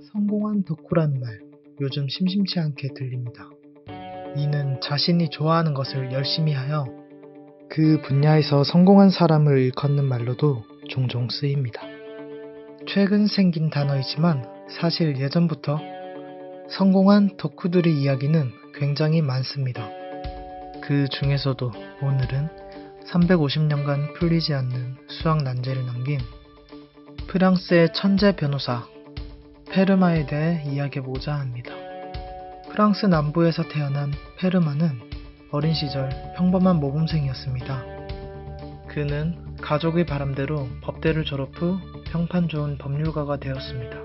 성공한 덕후라는 말, 요즘 심심치 않게 들립니다. 이는 자신이 좋아하는 것을 열심히 하여 그 분야에서 성공한 사람을 일컫는 말로도 종종 쓰입니다. 최근 생긴 단어이지만 사실 예전부터 성공한 덕후들의 이야기는 굉장히 많습니다. 그 중에서도 오늘은 350년간 풀리지 않는 수학 난제를 남긴 프랑스의 천재 변호사 페르마에 대해 이야기해보고자 합니다. 프랑스 남부에서 태어난 페르마는 어린 시절 평범한 모범생이었습니다. 그는 가족의 바람대로 법대를 졸업 후 평판 좋은 법률가가 되었습니다.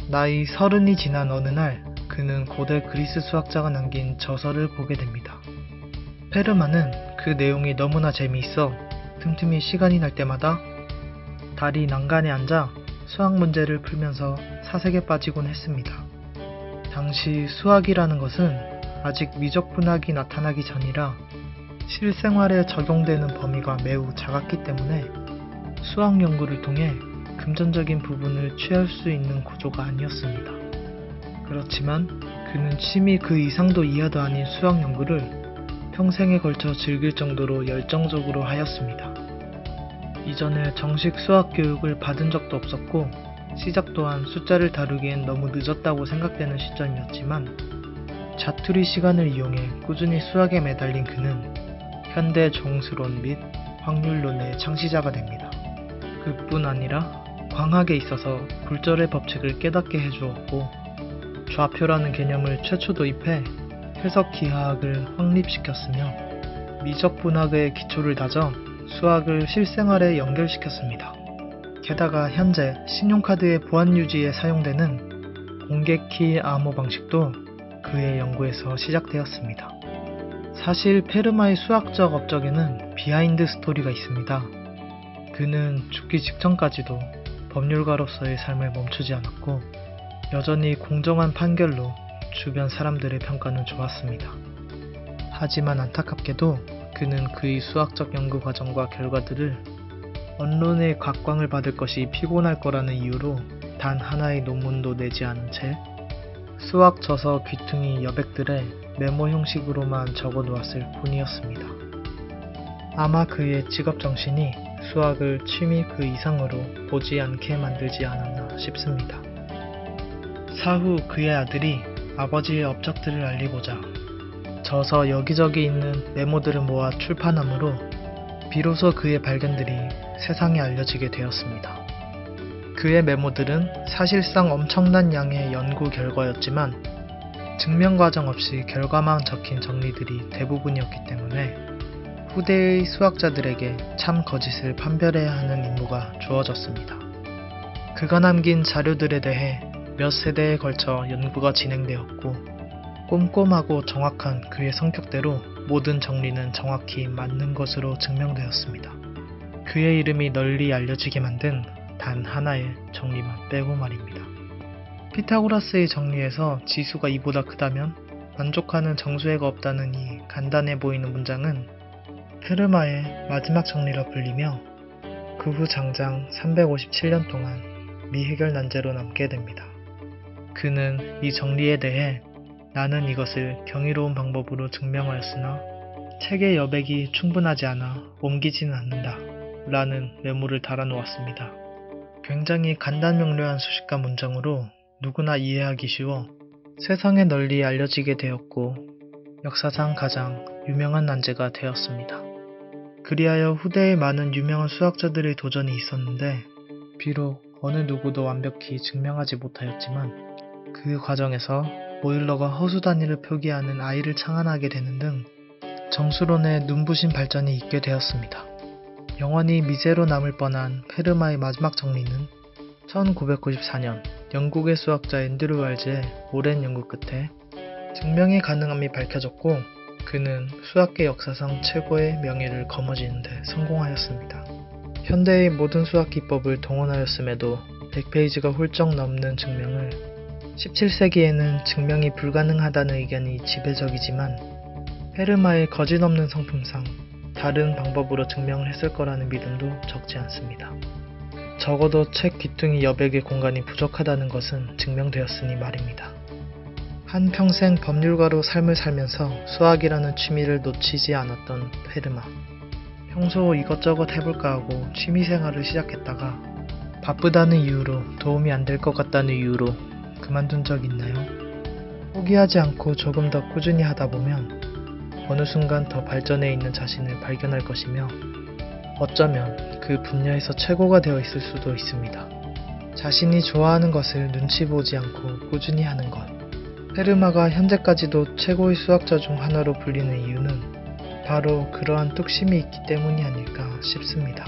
나이 30이 지난 어느 날 그는 고대 그리스 수학자가 남긴 저서를 보게 됩니다. 페르마는 그 내용이 너무나 재미있어 틈틈이 시간이 날 때마다 다리 난간에 앉아 수학 문제를 풀면서 사색에 빠지곤 했습니다. 당시 수학이라는 것은 아직 미적분학이 나타나기 전이라 실생활에 적용되는 범위가 매우 작았기 때문에 수학 연구를 통해 금전적인 부분을 취할 수 있는 구조가 아니었습니다. 그렇지만 그는 심히 그 이상도 이하도 아닌 수학 연구를 평생에 걸쳐 즐길 정도로 열정적으로 하였습니다. 이전에 정식 수학 교육을 받은 적도 없었고 시작 또한 숫자를 다루기엔 너무 늦었다고 생각되는 시점이었지만 자투리 시간을 이용해 꾸준히 수학에 매달린 그는 현대 정수론 및 확률론의 창시자가 됩니다. 그뿐 아니라 광학에 있어서 굴절의 법칙을 깨닫게 해주었고 좌표라는 개념을 최초 도입해 해석 기하학을 확립시켰으며 미적분학의 기초를 다져 수학을 실생활에 연결시켰습니다. 게다가 현재 신용카드의 보안 유지에 사용되는 공개키 암호 방식도 그의 연구에서 시작되었습니다. 사실 페르마의 수학적 업적에는 비하인드 스토리가 있습니다. 그는 죽기 직전까지도 법률가로서의 삶을 멈추지 않았고 여전히 공정한 판결로 주변 사람들의 평가는 좋았습니다. 하지만 안타깝게도 그는 그의 수학적 연구 과정과 결과들을 언론의 각광을 받을 것이 피곤할 거라는 이유로 단 하나의 논문도 내지 않은 채 수학 저서 귀퉁이 여백들에 메모 형식으로만 적어 놓았을 뿐이었습니다. 아마 그의 직업 정신이 수학을 취미 그 이상으로 보지 않게 만들지 않았나 싶습니다. 사후 그의 아들이 아버지의 업적들을 알리고자 저서 여기저기 있는 메모들을 모아 출판함으로 비로소 그의 발견들이 세상에 알려지게 되었습니다. 그의 메모들은 사실상 엄청난 양의 연구 결과였지만 증명 과정 없이 결과만 적힌 정리들이 대부분이었기 때문에 후대의 수학자들에게 참 거짓을 판별해야 하는 임무가 주어졌습니다. 그가 남긴 자료들에 대해 몇 세대에 걸쳐 연구가 진행되었고 꼼꼼하고 정확한 그의 성격대로 모든 정리는 정확히 맞는 것으로 증명되었습니다. 그의 이름이 널리 알려지게 만든 단 하나의 정리만 빼고 말입니다. 피타고라스의 정리에서 지수가 2보다 크다면 만족하는 정수해가 없다는 이 간단해 보이는 문장은 페르마의 마지막 정리라 불리며 그 후 장장 357년 동안 미해결 난제로 남게 됩니다. 그는 이 정리에 대해 나는 이것을 경이로운 방법으로 증명하였으나 책의 여백이 충분하지 않아 옮기지는 않는다 라는 메모를 달아놓았습니다. 굉장히 간단명료한 수식과 문장으로 누구나 이해하기 쉬워 세상에 널리 알려지게 되었고 역사상 가장 유명한 난제가 되었습니다. 그리하여 후대에 많은 유명한 수학자들의 도전이 있었는데 비록 어느 누구도 완벽히 증명하지 못하였지만 그 과정에서 보일러가 허수 단위를 표기하는 아이를 창안하게 되는 등 정수론의 눈부신 발전이 있게 되었습니다. 영원히 미제로 남을 뻔한 페르마의 마지막 정리는 1994년 영국의 수학자 앤드류 왈즈의 오랜 연구 끝에 증명이 가능함이 밝혀졌고 그는 수학계 역사상 최고의 명예를 거머쥐는 데 성공하였습니다. 현대의 모든 수학 기법을 동원하였음에도 100페이지가 훌쩍 넘는 증명을 17세기에는 증명이 불가능하다는 의견이 지배적이지만 페르마의 거짓없는 성품상 다른 방법으로 증명을 했을 거라는 믿음도 적지 않습니다. 적어도 책 귀퉁이 여백의 공간이 부족하다는 것은 증명되었으니 말입니다. 한평생 법률가로 삶을 살면서 수학이라는 취미를 놓치지 않았던 페르마. 평소 이것저것 해볼까 하고 취미생활을 시작했다가 바쁘다는 이유로, 도움이 안 될 것 같다는 이유로 그만둔 적 있나요? 포기하지 않고 조금 더 꾸준히 하다 보면 어느 순간 더 발전해 있는 자신을 발견할 것이며 어쩌면 그 분야에서 최고가 되어 있을 수도 있습니다. 자신이 좋아하는 것을 눈치 보지 않고 꾸준히 하는 것. 페르마가 현재까지도 최고의 수학자 중 하나로 불리는 이유는 바로 그러한 뚝심이 있기 때문이 아닐까 싶습니다.